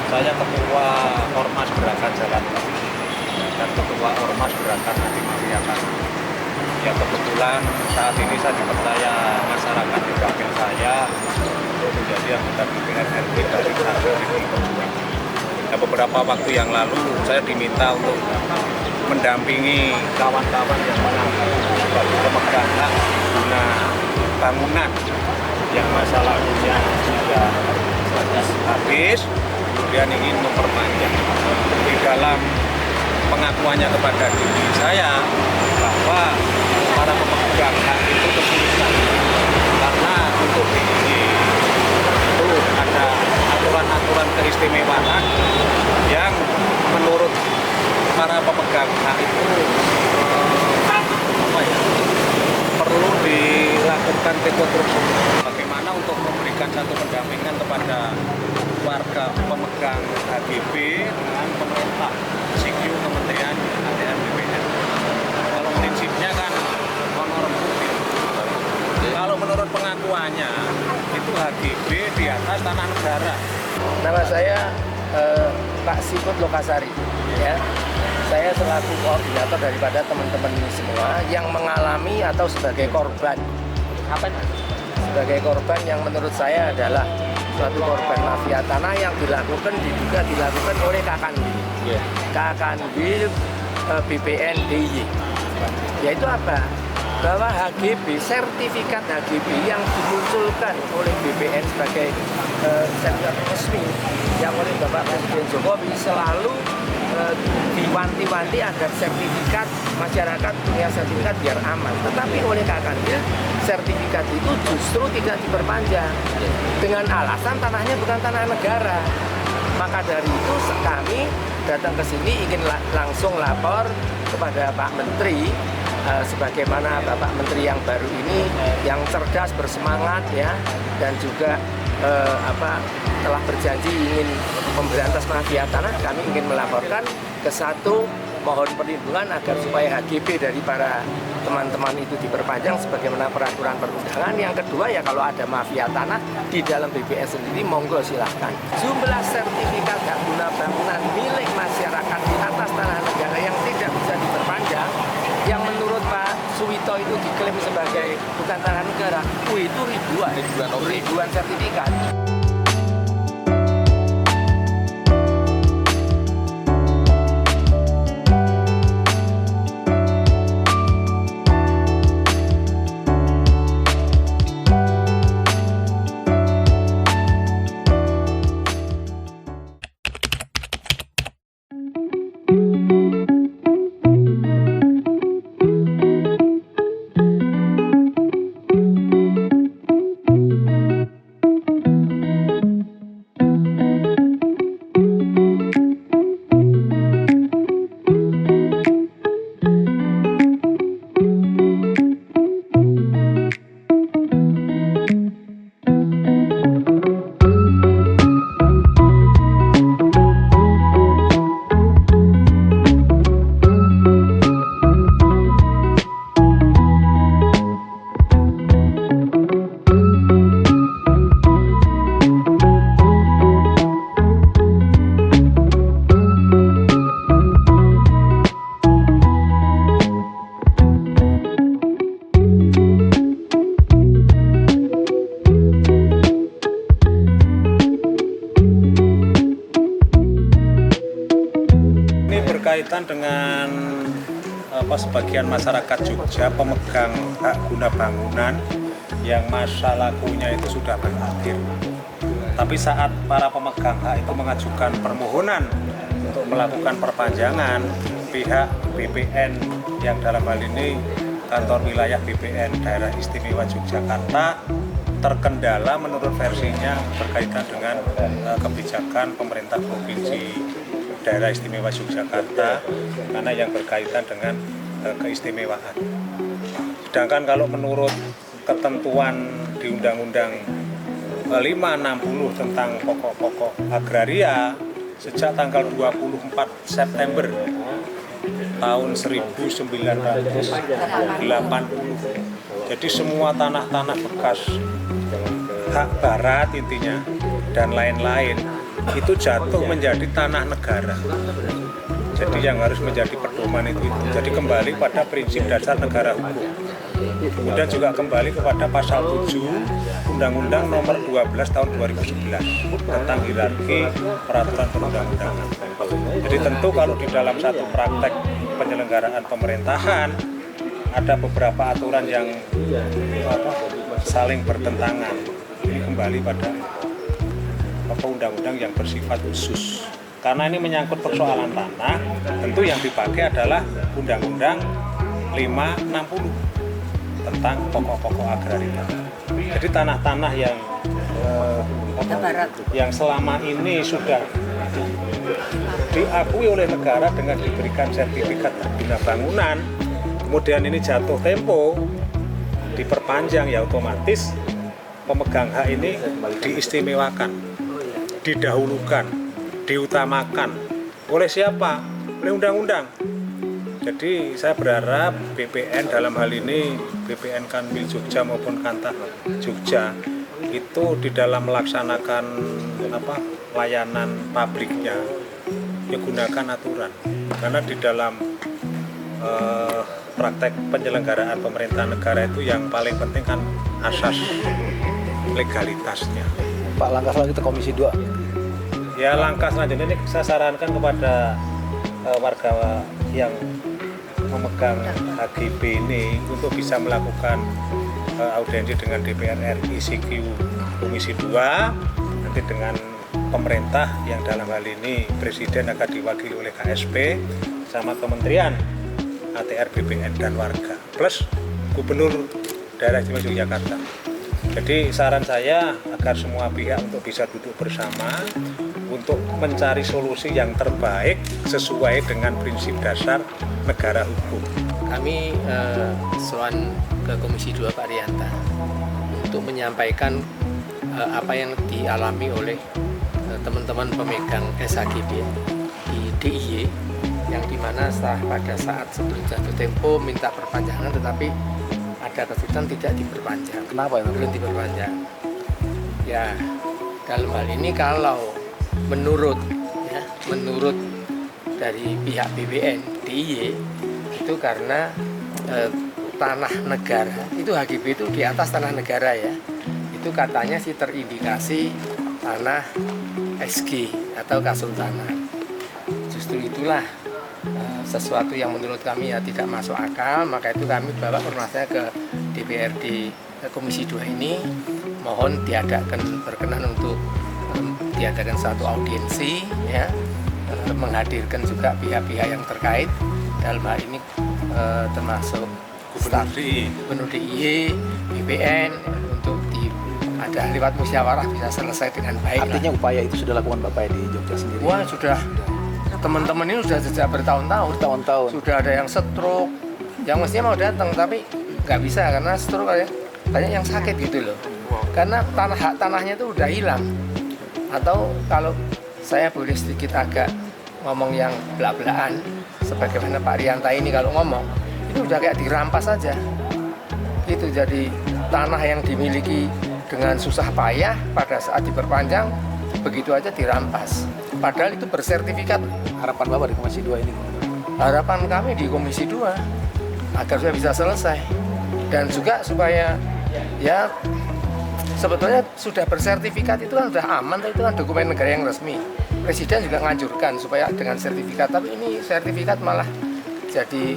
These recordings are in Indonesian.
Saya ketua Ormas Gerakan Jalan dan ketua Ormas Gerakan Anti Mafia Tanah. Ya kebetulan saat ini saya dipercaya masyarakat di wakil saya untuk menjadi anggota DPR RI dari Partai Perjuangan. Ya, beberapa waktu yang lalu saya diminta untuk mendampingi kawan-kawan yang mengangkat sebagai pemegang hak guna bangunan yang masa lalunya sudah habis, kemudian ingin memperpanjang. Di dalam pengakuannya kepada diri saya bahwa para pemegang hak itu kesulitan karena untuk ini itu ada aturan-aturan keistimewaan yang menurut para pemegang hak itu perlu dilakukan rekonstruksi. Bagaimana untuk memberikan satu pendampingan kepada warga pemegang HGB dengan pemerintah SIGYU Kementerian ATR BPN. Kalau prinsipnya kan honor bukti. Kalau menurut pengakuannya itu HGB di atas tanah negara. Nama saya Pak Siput Lokasari, ya. Saya selaku koordinator daripada teman-teman ini semua yang mengalami atau sebagai korban. Apa? Sebagai korban yang menurut saya adalah suatu korban mafia tanah yang diduga dilakukan oleh Kakanwil. Yeah. Kakanwil BPN DIY. Yaitu apa? Bahwa HGB, sertifikat HGB yang dimunculkan oleh BPN sebagai sertifikat resmi yang oleh Bapak Presiden Jokowi selalu diwanti-wanti agar sertifikat masyarakat punya sertifikat biar aman. Tetapi oleh Kakanwil sertifikat itu justru tidak diperpanjang dengan alasan tanahnya bukan tanah negara. Maka dari itu kami datang ke sini ingin langsung lapor kepada Pak Menteri, sebagaimana Bapak Menteri yang baru ini yang cerdas, bersemangat ya, dan juga telah berjanji ingin memberantas mafia tanah. Kami ingin melaporkan ke satu, mohon perlindungan agar supaya HGB dari para teman-teman itu diperpanjang sebagaimana peraturan perundangan. Yang kedua ya kalau ada mafia tanah di dalam BPN sendiri monggo silahkan. Jumlah sertifikat hak guna bangunan milik masyarakat di atas tanah negara yang tidak bisa diperpanjang, yang menurut Pak Suwito itu diklaim sebagai bukan tanah negara, itu ribuan sertifikat. Berkaitan dengan sebagian masyarakat Jogja pemegang hak guna bangunan yang masa lakunya itu sudah berakhir. Tapi saat para pemegang hak itu mengajukan permohonan untuk melakukan perpanjangan, pihak BPN yang dalam hal ini kantor wilayah BPN Daerah Istimewa Yogyakarta terkendala menurut versinya berkaitan dengan kebijakan pemerintah Provinsi Daerah Istimewa Yogyakarta karena yang berkaitan dengan keistimewaan. Sedangkan kalau menurut ketentuan di Undang-Undang 560 tentang pokok-pokok agraria sejak tanggal 24 September tahun 1980. Jadi semua tanah-tanah bekas hak barat intinya dan lain-lain itu jatuh menjadi tanah negara. Jadi yang harus menjadi pedoman itu. Jadi kembali pada prinsip dasar negara hukum. Kemudian juga kembali kepada pasal 7 Undang-Undang Nomor 12 Tahun 2011 tentang hierarki peraturan perundang-undangan. Jadi tentu kalau di dalam satu praktek penyelenggaraan pemerintahan ada beberapa aturan yang saling bertentangan. Ini kembali pada undang-undang yang bersifat khusus. Karena ini menyangkut persoalan tanah, tentu yang dipakai adalah Undang-Undang 560 tentang pokok-pokok agraria. Jadi tanah-tanah yang selama ini sudah diakui oleh negara dengan diberikan sertifikat berguna bangunan, kemudian ini jatuh tempo, diperpanjang, ya otomatis pemegang hak ini diistimewakan, didahulukan, diutamakan. Oleh siapa? Oleh undang-undang. Jadi saya berharap BPN dalam hal ini, BPN Kanwil Jogja maupun Kantah Jogja, itu di dalam melaksanakan layanan pabriknya, ya gunakan aturan. Karena di dalam praktek penyelenggaraan pemerintahan negara itu yang paling penting kan asas legalitasnya. Pak, langkah selanjutnya Komisi 2. Ya, langkah selanjutnya ini saya sarankan kepada warga yang memegang HGB ini untuk bisa melakukan audiensi dengan DPR RI CQ Komisi 2, nanti dengan pemerintah yang dalam hal ini Presiden akan diwakili oleh KSP sama Kementerian ATR, BPN dan warga plus Gubernur Daerah Istimewa Yogyakarta. Jadi saran saya agar semua pihak untuk bisa duduk bersama untuk mencari solusi yang terbaik sesuai dengan prinsip dasar negara hukum. Kami soal ke Komisi 2 Pak Rianta untuk menyampaikan apa yang dialami oleh teman-teman pemegang SHGB di DIY, yang dimana pada saat sebelum jatuh tempo minta perpanjangan tetapi ada kesulitan tidak diperpanjang. Kenapa itu? Belum diperpanjang. Ya, dalam hal ini kalau menurut dari pihak BPN DIY itu karena tanah negara itu HGB itu di atas tanah negara ya, itu katanya sih terindikasi tanah SG atau kasultanan. Justru itulah sesuatu yang menurut kami ya tidak masuk akal, maka itu kami bawa permasalahannya ke DPRD Komisi 2 ini, mohon berkenan untuk diadakan satu audiensi ya, menghadirkan juga pihak-pihak yang terkait dalam hal ini termasuk Gubernur DIY, BPN untuk ada lewat musyawarah bisa selesai dengan baik. Artinya upaya itu sudah lakukan Bapak di Jogja sendiri? Wah, sudah. Teman-teman ini sudah sejak bertahun-tahun. Sudah ada yang stroke, yang mestinya mau datang tapi nggak bisa karena stroke banyak yang sakit gitu loh. Karena hak tanahnya itu udah hilang. Atau kalau saya boleh sedikit agak ngomong yang belak-belakan, sebagaimana Pak Rianta ini kalau ngomong, itu udah kayak dirampas aja. Gitu, jadi tanah yang dimiliki dengan susah payah pada saat diperpanjang, begitu aja dirampas. Padahal itu bersertifikat. Harapan Bapak di Komisi 2 ini? Harapan kami di Komisi 2 agar sudah bisa selesai. Dan juga supaya ya sebetulnya sudah bersertifikat itu kan sudah aman, itu kan dokumen negara yang resmi. Presiden juga nganjurkan supaya dengan sertifikat, tapi ini sertifikat malah jadi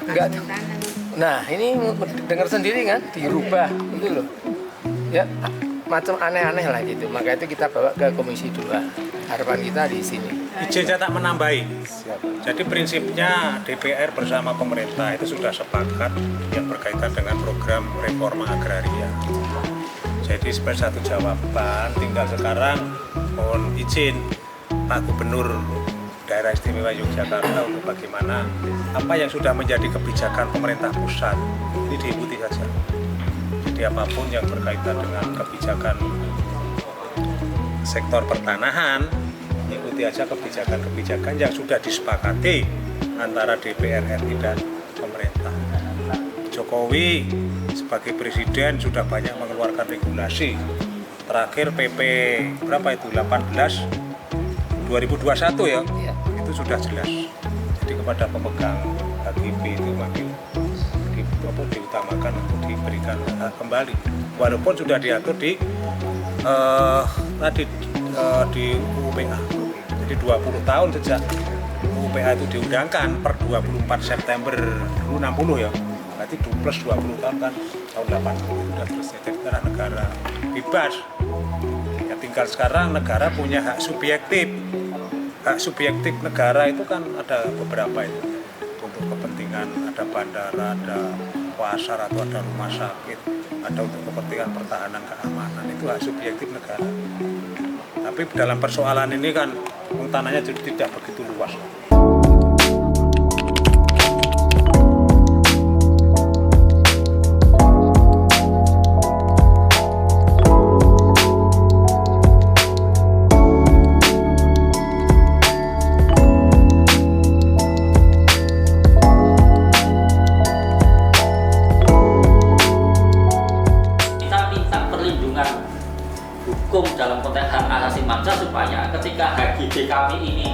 enggak. Nah, ini dengar sendiri kan dirubah gitu loh. Ya, macam aneh-aneh lah gitu. Maka itu kita bawa ke Komisi 2. Harapan kita di sini. Izin saya tak menambahi. Jadi prinsipnya DPR bersama pemerintah itu sudah sepakat yang berkaitan dengan program reforma agraria. Jadi sebagai satu jawaban, tinggal sekarang mohon izin Pak Gubernur Daerah Istimewa Yogyakarta untuk bagaimana apa yang sudah menjadi kebijakan pemerintah pusat ini diikuti saja. Jadi apapun yang berkaitan dengan kebijakan sektor pertanahan, ikuti aja kebijakan-kebijakan yang sudah disepakati antara DPR RI dan pemerintah. Jokowi sebagai presiden sudah banyak mengeluarkan regulasi. Terakhir PP berapa itu 18 2021 ya, Iya. itu sudah jelas. Jadi kepada pemegang HGB itu makin diutamakan untuk diberikan hak kembali. Walaupun sudah diatur di di UU-PA. Jadi 20 tahun sejak UU-PA itu diundangkan per 24 September dulu 60 ya. Berarti plus 20 tahun kan tahun 80 itu sudah selesai. Jadi tanah negara bebas. Ya tinggal sekarang negara punya hak subjektif. Hak subjektif negara itu kan ada beberapa itu. Untuk kepentingan ada bandara, ada pasar atau ada rumah sakit, ada untuk kepentingan pertahanan keamanan, itu hak subjektif negara. Tapi dalam persoalan ini kan tanahnya jadi tidak begitu luas. Hukum dalam konteks hak asasi manusia supaya ketika HGB kami ini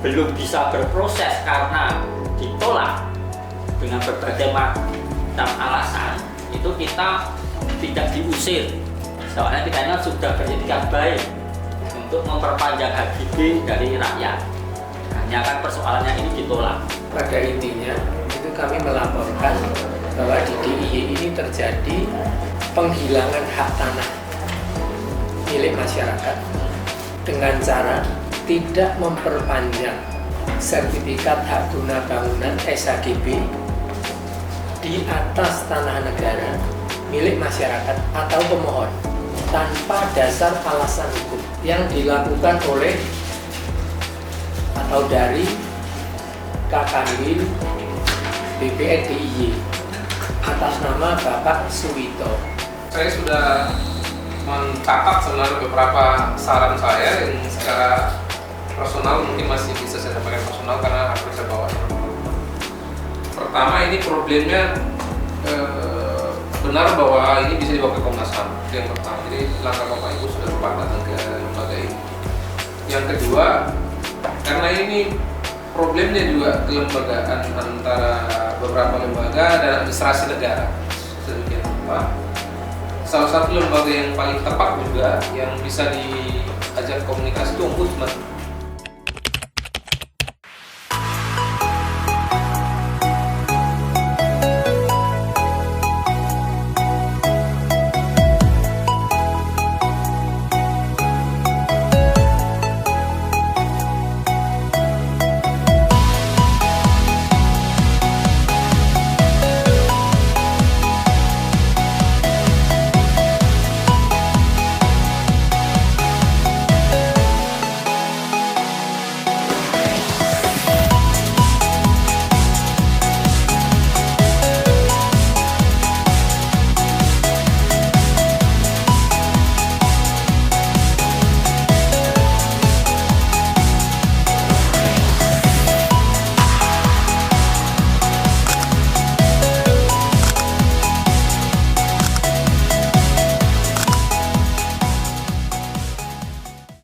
belum bisa berproses karena ditolak dengan berbagai macam alasan, itu kita tidak diusir, soalnya kita ini sudah beretikat baik untuk memperpanjang HGB dari rakyat. Hanya kan persoalannya ini ditolak. Pada intinya itu kami melaporkan bahwa di DIY ini terjadi penghilangan hak tanah milik masyarakat dengan cara tidak memperpanjang sertifikat hak guna bangunan SHGB di atas tanah negara milik masyarakat atau pemohon tanpa dasar alasan hukum yang dilakukan oleh atau dari Kakanwil BPN DIY atas nama Bapak Suwito. Saya sudah mencatat sebenarnya beberapa saran saya yang secara personal mungkin masih bisa saya sampaikan personal karena harus saya bawa. Pertama, ini problemnya benar bahwa ini bisa dibawa ke Komnas HAM. Yang pertama, jadi langkah Bapak Ibu sudah tepat datang ke lembaga ini. Yang kedua, karena ini problemnya juga kelembagaan antara beberapa lembaga dan administrasi negara sedemikian rupa. Salah satu lembaga yang paling tepat juga yang bisa diajak komunikasi itu Ombudsman.